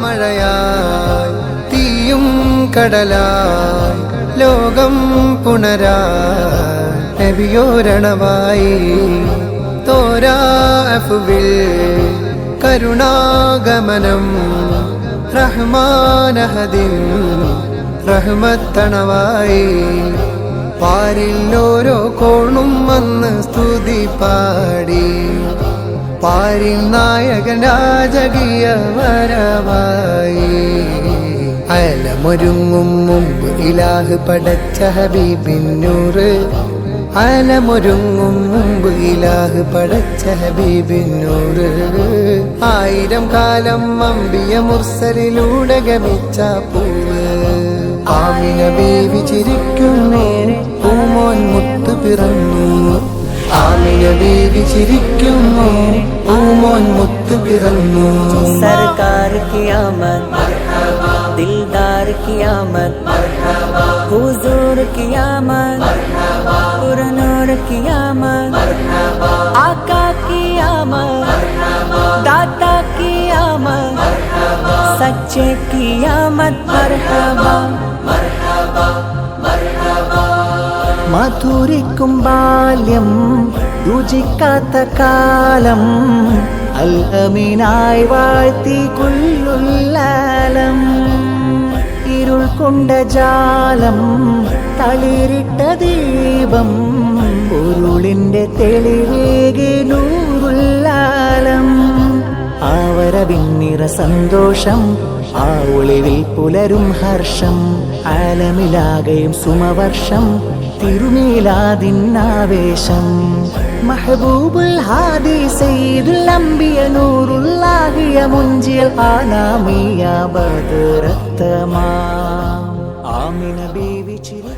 തീരാമഴയായി തീയും കടലായി ലോകം പുണരായി നബിയോരണമായി തോരാഫുവിൽ കരുണാഗമനം റഹ്മാനഹദിൻ റഹ്മത്തണവായി പാരിൽ ഓരോ കോണും വന്ന് സ്തുതി പാടി പാരിൽ നായകൻ രാജകീയ വരവായി അലമൊരുങ്ങും മുമ്പ് ഇലാഹ് പടച്ച ഹബീബിന്നൂറ് അലമൊരുങ്ങും മുമ്പ് ഇലാഹ് പടച്ച ഹബീബിന്നൂറ് ആയിരം കാലം അമ്പിയ മുർസലിലൂടെ ഗമിച്ച പൂവ് ആമിന ബീവി ചിരിക്കുന്നു പൂമോൻ മുത്തു പിറന്നു ആമിന ബീവി ചിരിക്കുന്നു പൂമോൻ മുത്തു പിറന്നു सरकार की आमद दिलदार की आमद हुजूर की आमद पुरनूर की आमद आका की आमद दाता की आमद सच्चे की आमद मरहबा മധുരിക്കും ബാല്യം രുചിക്കാത്ത കാലം അൽ അമീനായി വാഴ്ത്തി കുല്ലുല്ലാലം ഇരുൾ കൊണ്ട ജാലം തളിരിട്ട ദീപം പൊരുളിന്റെ തെളിവേകി നൂറുല്ലാലം ആവരവിന്നിറ സന്തോഷം ആ ഒളിവിൽ പുലരും ഹർഷം ആലമിലാകയും സുമവർഷം തിരുമീലാദിന്നാവേശം മഹബൂബുൽ ഹാദി സയ്യിദുൽ അംബിയ നൂറുല്ലാഹിയ മുൻജിൽ ആനാമിയ ബദറത്തമാ ആമിന ബീവി ചിരി